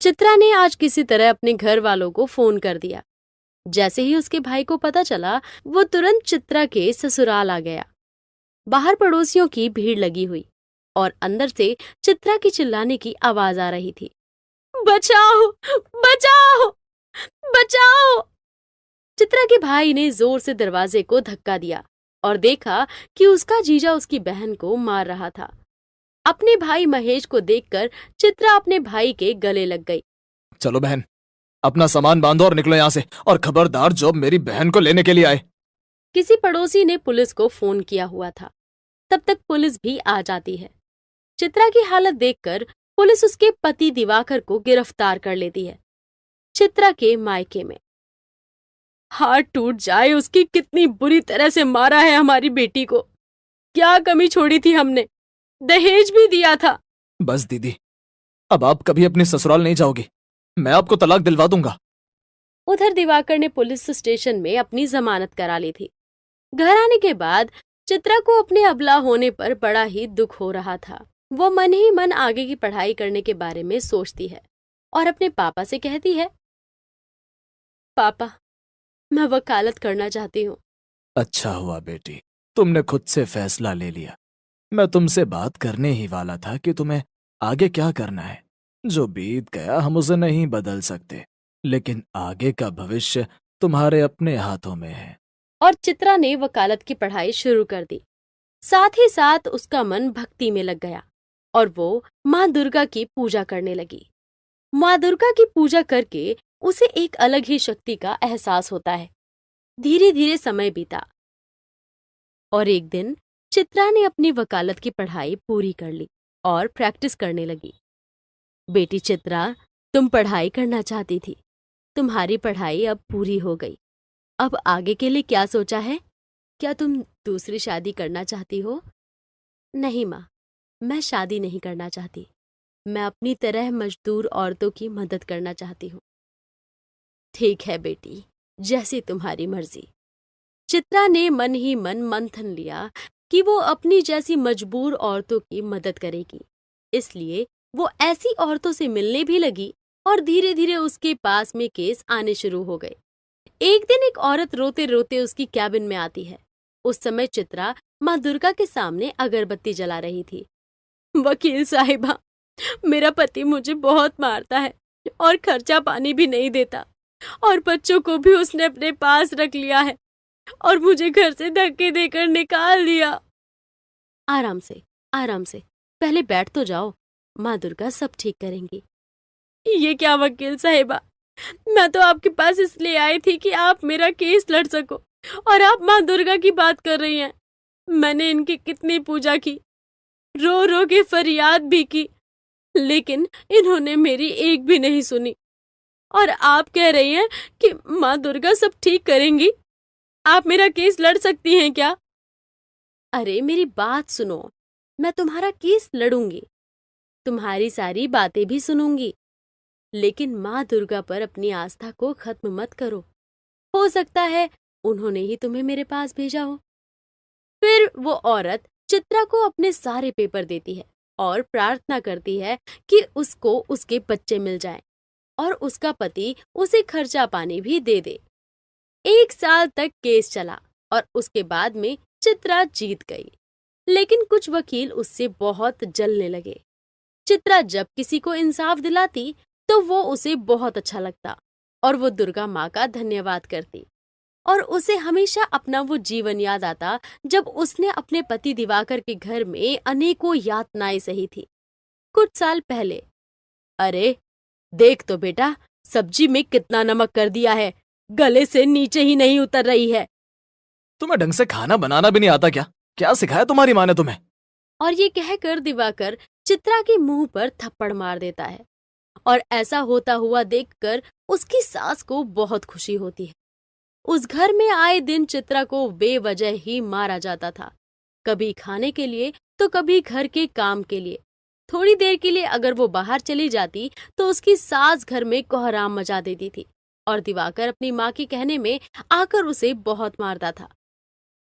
चित्रा ने आज किसी तरह अपने घर वालों को फोन कर दिया। जैसे ही उसके भाई को पता चला, वो तुरंत चित्रा के ससुराल आ गया। बाहर पड़ोसियों की भीड़ लगी हुई और अंदर से चित्रा की चिल्लाने की आवाज आ रही थी। बचाओ, बचाओ, बचाओ! चित्रा के भाई ने जोर से दरवाजे को धक्का दिया और देखा कि उसका जीजा उसकी बहन को मार रहा था। अपने भाई महेश को देखकर चित्रा अपने भाई के गले लग गई। चलो बहन, अपना सामान बांधो और निकलो यहाँ से, और खबरदार जो मेरी बहन को लेने के लिए आए। किसी पड़ोसी ने पुलिस को फोन किया हुआ था। तब तक पुलिस भी आ जाती है। चित्रा की हालत देखकर पुलिस उसके पति दिवाकर को गिरफ्तार कर लेती है। चित्रा के मायके में हाथ टूट जाए, उसकी कितनी बुरी तरह से मारा है हमारी बेटी को। क्या कमी छोड़ी थी हमने, दहेज भी दिया था। बस दीदी, अब आप कभी अपने ससुराल नहीं जाओगी। मैं आपको तलाक दिलवा दूंगा। उधर दिवाकर ने पुलिस स्टेशन में अपनी जमानत करा ली थी। घर आने के बाद चित्रा को अपने अबला होने पर बड़ा ही दुख हो रहा था। वो मन ही मन आगे की पढ़ाई करने के बारे में सोचती है और अपने पापा से कहती है, पापा, मैं वकालत करना चाहती हूँ। अच्छा हुआ बेटी, तुमने खुद से फैसला ले लिया। मैं तुमसे बात करने ही वाला था कि तुम्हें आगे क्या करना है। जो बीत गया हम उसे नहीं बदल सकते, लेकिन आगे का भविष्य तुम्हारे अपने हाथों में है। और चित्रा ने वकालत की पढ़ाई शुरू कर दी। साथ ही साथ उसका मन भक्ति में लग गया और वो माँ दुर्गा की पूजा करने लगी। माँ दुर्गा की पूजा करके उसे एक अलग ही शक्ति का एहसास होता है। धीरे धीरे समय बीता और एक दिन चित्रा ने अपनी वकालत की पढ़ाई पूरी कर ली और प्रैक्टिस करने लगी। बेटी चित्रा, तुम पढ़ाई करना चाहती थी, तुम्हारी पढ़ाई अब पूरी हो गई। अब आगे के लिए क्या सोचा है? क्या तुम दूसरी शादी करना चाहती हो? नहीं माँ, मैं शादी नहीं करना चाहती। मैं अपनी तरह मजदूर औरतों की मदद करना चाहती हूँ। ठीक है बेटी, जैसी तुम्हारी मर्जी। चित्रा ने मन ही मन मंथन लिया कि वो अपनी जैसी मजबूर औरतों की मदद करेगी। इसलिए वो ऐसी औरतों से मिलने भी लगी और धीरे धीरे उसके पास में केस आने शुरू हो गए। एक दिन एक औरत रोते रोते उसकी कैबिन में आती है। उस समय चित्रा माँ दुर्गा के सामने अगरबत्ती जला रही थी। वकील साहिबा, मेरा पति मुझे बहुत मारता है और खर्चा पानी भी नहीं देता, और बच्चों को भी उसने अपने पास रख लिया है और मुझे घर से धक्के देकर निकाल दिया। आराम से, आराम से, पहले बैठ तो जाओ। माँ दुर्गा सब ठीक करेंगी। ये क्या वकील साहिबा, मैं तो आपके पास इसलिए आई थी कि आप मेरा केस लड़ सको, और आप माँ दुर्गा की बात कर रही हैं। मैंने इनकी कितनी पूजा की, रो रो के फरियाद भी की, लेकिन इन्होंने मेरी एक भी नहीं सुनी। और आप कह रही हैं कि माँ दुर्गा सब ठीक करेंगी। आप मेरा केस लड़ सकती हैं क्या? अरे मेरी बात सुनो, मैं तुम्हारा केस लड़ूंगी, तुम्हारी सारी बातें भी सुनूंगी, लेकिन माँ दुर्गा पर अपनी आस्था को खत्म मत करो। हो सकता है उन्होंने ही तुम्हें मेरे पास भेजा हो। फिर वो औरत चित्रा को अपने सारे पेपर देती है और प्रार्थना करती है कि उसको उसके बच्चे मिल जाएं और उसका पति उसे खर्चा पानी भी दे दे। 1 साल तक केस चला और उसके बाद में चित्रा जीत गई, लेकिन कुछ वकील उससे बहुत जलने लगे। चित्रा जब किसी को इंसाफ दिलाती तो वो उसे बहुत अच्छा लगता और वो दुर्गा माँ का धन्यवाद करती, और उसे हमेशा अपना वो जीवन याद आता जब उसने अपने पति दिवाकर के घर में अनेकों यातनाएं सही थी। कुछ साल पहले। अरे देख तो बेटा, सब्जी में कितना नमक कर दिया है, गले से नीचे ही नहीं उतर रही है। तुम्हें ढंग से खाना बनाना भी नहीं आता क्या? क्या सिखाया तुम्हारी माँ ने तुम्हें? और ये कहकर दिवाकर चित्रा के मुंह पर थप्पड़ मार देता है, और ऐसा होता हुआ देखकर उसकी सास को बहुत खुशी होती है। उस घर में आए दिन चित्रा को बेवजह ही मारा जाता था, कभी खाने के लिए तो कभी घर के काम के लिए। थोड़ी देर के लिए अगर वो बाहर चली जाती तो उसकी सास घर में कोहराम मचा देती थी, और दिवाकर अपनी माँ के कहने में आकर उसे बहुत मारता था।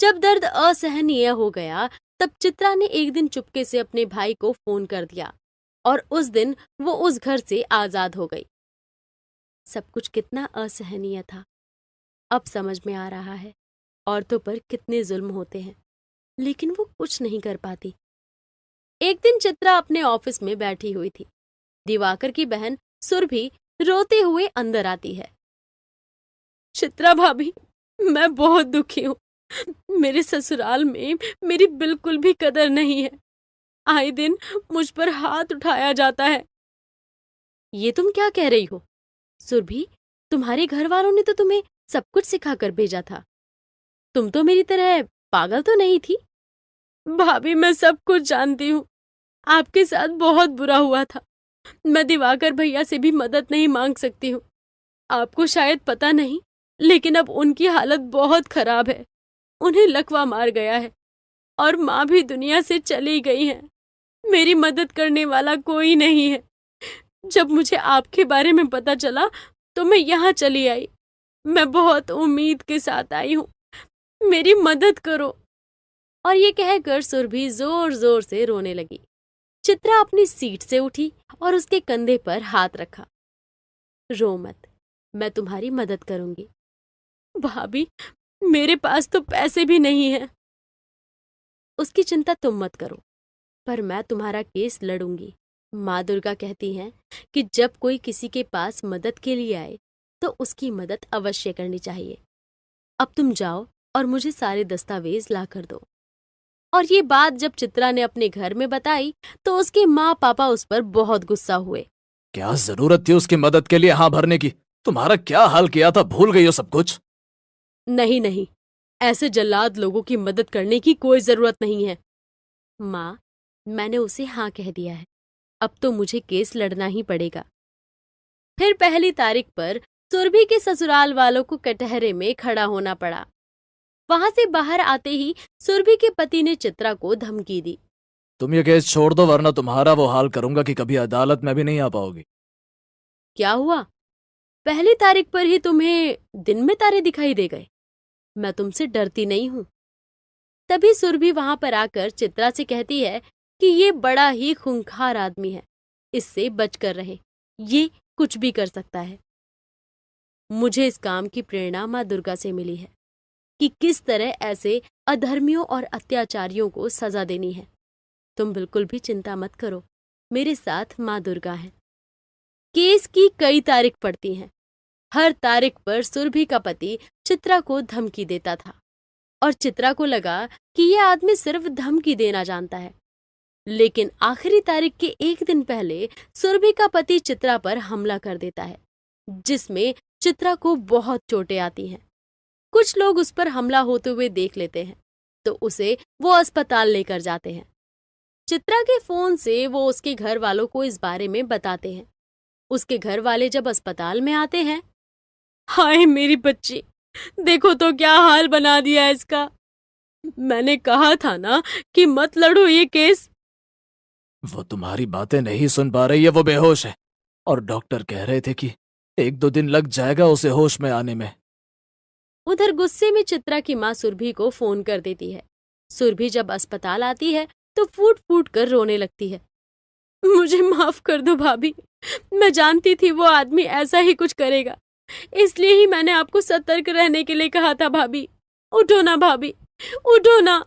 जब दर्द असहनीय हो गया तब चित्रा ने एक दिन चुपके से अपने भाई को फोन कर दिया, और उस दिन वो उस घर से आजाद हो गई। सब कुछ कितना असहनीय था। अब समझ में आ रहा है औरतों पर कितने जुल्म होते हैं, लेकिन वो कुछ नहीं कर पाती। एक दिन चित्रा अपने ऑफिस में बैठी हुई थी। दिवाकर की बहन सुरभि रोते हुए अंदर आती है। चित्रा भाभी, मैं बहुत दुखी हूँ। मेरे ससुराल में मेरी बिल्कुल भी कदर नहीं है। आए दिन मुझ पर हाथ उठाया जाता है। ये तुम क्या कह रही हो? सुरभि, तुम्हारे घर वालों ने तो तुम्हें सब कुछ सिखाकर भेजा था। तुम तो मेरी तरह पागल तो नहीं थी। भाभी, मैं सब कुछ जानती हूँ। आपके साथ बहुत बुरा हुआ था। मैं दिवाकर भैया से भी मदद नहीं मांग सकती हूँ। आपको शायद पता नहीं, लेकिन अब उनकी हालत बहुत खराब है। उन्हें लकवा मार गया है और माँ भी दुनिया से चली गई है। मेरी मदद करने वाला कोई नहीं है। जब मुझे आपके बारे में पता चला तो मैं यहाँ चली आई। मैं बहुत उम्मीद के साथ आई हूँ। मेरी मदद करो। और ये कहकर सुरभि जोर जोर से रोने लगी। चित्रा अपनी सीट से उठी और उसके कंधे पर हाथ रखा। रो मत, मैं तुम्हारी मदद करूंगी। भाभी, मेरे पास तो पैसे भी नहीं है। उसकी चिंता तुम मत करो, पर मैं तुम्हारा केस लड़ूंगी। माँ दुर्गा कहती हैं कि जब कोई किसी के पास मदद के लिए आए तो उसकी मदद अवश्य करनी चाहिए। अब तुम जाओ और मुझे सारे दस्तावेज ला कर दो। और ये बात जब चित्रा ने अपने घर में बताई तो उसके माँ पापा उस पर बहुत गुस्सा हुए। क्या जरूरत थी उसकी मदद के लिए हाँ भरने की? तुम्हारा क्या हाल किया था, भूल गई हो सब कुछ? नहीं नहीं, ऐसे जल्लाद लोगों की मदद करने की कोई जरूरत नहीं है। माँ, मैंने उसे हाँ कह दिया है। अब तो मुझे केस लड़ना ही पड़ेगा। फिर पहली तारीख पर सुरभि के ससुराल वालों को कटहरे में खड़ा होना पड़ा। वहां से बाहर आते ही सुरभि के पति ने चित्रा को धमकी दी। तुम ये केस छोड़ दो, वरना तुम्हारा वो हाल करूंगा कि कभी अदालत में भी नहीं आ पाओगी। क्या हुआ? पहली तारीख पर ही तुम्हें दिन में तारे दिखाई दे गए? मैं तुमसे डरती नहीं हूं। तभी सुरभि वहां पर आकर चित्रा से कहती है कि ये बड़ा ही खूंखार आदमी है, इससे बचकर रहे। ये कुछ भी कर सकता है। मुझे इस काम की प्रेरणा माँ दुर्गा से मिली है कि किस तरह ऐसे अधर्मियों और अत्याचारियों को सजा देनी है। तुम बिल्कुल भी चिंता मत करो, मेरे साथ माँ दुर्गा है। केस की कई तारीख पड़ती हैं। हर तारीख पर सुरभि का पति चित्रा को धमकी देता था और चित्रा को लगा कि यह आदमी सिर्फ धमकी देना जानता है। लेकिन आखिरी तारीख के एक दिन पहले सुरभि का पति चित्रा पर हमला कर देता है, जिसमें चित्रा को बहुत चोटें आती हैं। कुछ लोग उस पर हमला होते हुए देख लेते हैं तो उसे वो अस्पताल लेकर जाते हैं। चित्रा के फोन से वो उसके घर वालों को इस बारे में बताते हैं। उसके घर वाले जब अस्पताल में आते हैं, हाय मेरी बच्ची, देखो तो क्या हाल बना दिया इसका। मैंने कहा था ना कि मत लड़ो ये केस। वो तुम्हारी बातें नहीं सुन पा रही है, वो बेहोश है और डॉक्टर कह रहे थे कि 1-2 दिन लग जाएगा उसे होश में आने में। उधर गुस्से में चित्रा की माँ सुरभि को फोन कर देती है। सुरभि जब अस्पताल आती है तो फूट फूट कर रोने लगती है। मुझे माफ कर दो भाभी, मैं जानती थी वो आदमी ऐसा ही कुछ करेगा, इसलिए ही मैंने आपको सतर्क रहने के लिए कहा था। भाभी उठो ना, भाभी उठो ना।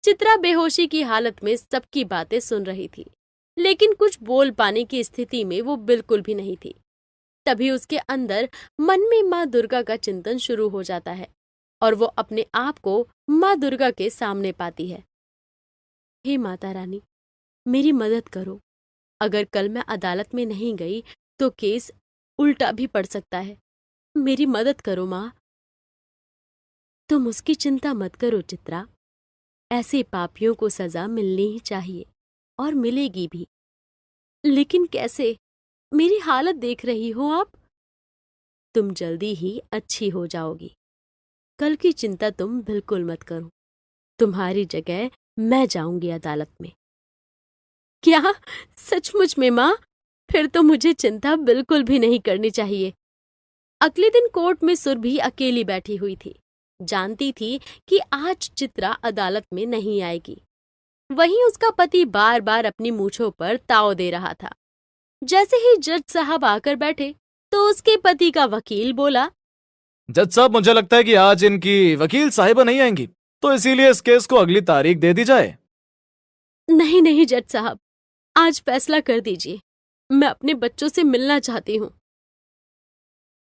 चित्रा बेहोशी की हालत में सबकी बातें सुन रही थी, लेकिन कुछ बोल पाने की स्थिति में वो बिल्कुल भी नहीं थी। तभी उसके अंदर मन में माँ दुर्गा का चिंतन शुरू हो जाता है और वो अपने आप को माँ दुर्गा के सामने पाती है। हे माता रानी, मेरी मदद करो। अगर कल मैं अदालत में नहीं गई तो केस उल्टा भी पड़ सकता है। मेरी मदद करो माँ। तुम उसकी चिंता मत करो चित्रा, ऐसे पापियों को सजा मिलनी ही चाहिए और मिलेगी भी। लेकिन कैसे? मेरी हालत देख रही हो आप। तुम जल्दी ही अच्छी हो जाओगी। कल की चिंता तुम बिल्कुल मत करो। तुम्हारी जगह मैं जाऊंगी अदालत में। क्या? सचमुच में माँ? फिर तो मुझे चिंता बिल्कुल भी नहीं करनी चाहिए। अगले दिन कोर्ट में सुरभि अकेली बैठी हुई थी। जानती थी कि आज चित्रा अदालत में नहीं आएगी। वहीं उसका पति बार बार अपनी मूंछों पर ताव दे रहा था। जैसे ही जज साहब आकर बैठे, तो उसके पति का वकील बोला, जज साहब, मुझे लगता है कि आज इनकी वकील साहिबा नहीं आएंगी, तो इसीलिए इस केस को अगली तारीख दे दी जाए। नहीं नहीं जज साहब, आज फैसला कर दीजिए। मैं अपने बच्चों से मिलना चाहती हूँ।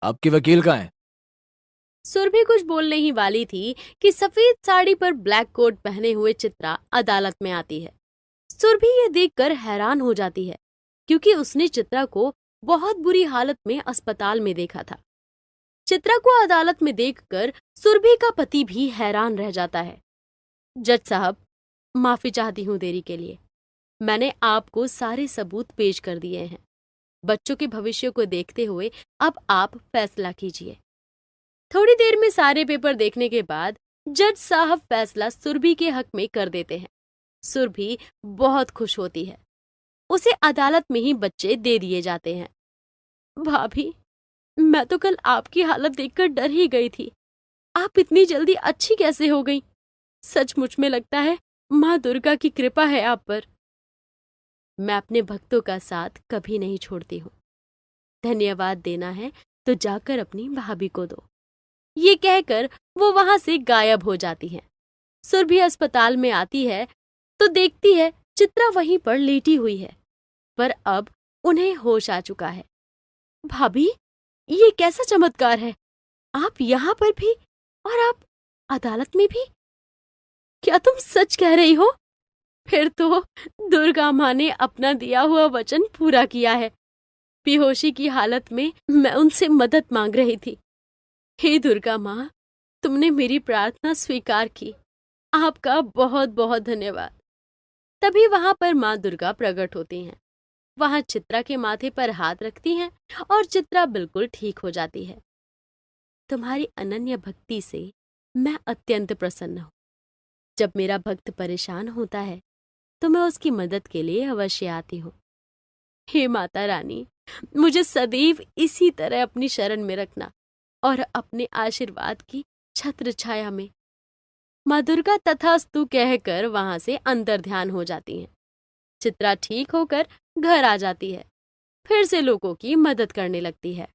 आपकी वकील कहाँ है? सुरभि कुछ बोलने ही वाली थी कि सफेद साड़ी पर ब्लैक कोट पहने हुए चित्रा अदालत में आती है। सुरभि ये देखकर हैरान हो जाती है, क्योंकि उसने चित्रा को बहुत बुरी हालत में अस्पताल में देखा था। चित्रा को अदालत में देखकर सुरभि का पति भी हैरान रह जाता है। जज साहब, माफी चाहती हूँ देरी के लिए। मैंने आपको सारे सबूत पेश कर दिए हैं। बच्चों के भविष्य को देखते हुए अब आप फैसला कीजिए। थोड़ी देर में सारे पेपर देखने के बाद जज साहब फैसला सुरभि के हक में कर देते हैं। सुरभि बहुत खुश होती है। उसे अदालत में ही बच्चे दे दिए जाते हैं। भाभी, मैं तो कल आपकी हालत देखकर डर ही गई थी। आप इतनी जल्दी अच्छी कैसे हो गई? सचमुच में लगता है माँ दुर्गा की कृपा है आप पर। मैं अपने भक्तों का साथ कभी नहीं छोड़ती हूँ। धन्यवाद देना है तो जाकर अपनी भाभी को दो। ये कहकर वो वहां से गायब हो जाती है। सुरभि अस्पताल में आती है तो देखती है चित्रा वहीं पर लेटी हुई है, पर अब उन्हें होश आ चुका है। भाभी, ये कैसा चमत्कार है? आप यहाँ पर भी और आप अदालत में भी? क्या तुम सच कह रही हो? फिर तो दुर्गा माँ ने अपना दिया हुआ वचन पूरा किया है। बेहोशी की हालत में मैं उनसे मदद मांग रही थी। हे दुर्गा माँ, तुमने मेरी प्रार्थना स्वीकार की। आपका बहुत बहुत धन्यवाद। तभी वहां पर माँ दुर्गा प्रकट होती हैं। वहां चित्रा के माथे पर हाथ रखती हैं और चित्रा बिल्कुल ठीक हो जाती है। तुम्हारी अनन्य भक्ति से मैं अत्यंत प्रसन्न हूँ। जब मेरा भक्त परेशान होता है तो मैं उसकी मदद के लिए अवश्य आती हूँ। हे माता रानी, मुझे सदैव इसी तरह अपनी शरण में रखना और अपने आशीर्वाद की छत्र छाया में। माँ दुर्गा तथास्तु कहकर वहां से अंतर ध्यान हो जाती हैं। चित्रा ठीक होकर घर आ जाती है। फिर से लोगों की मदद करने लगती है।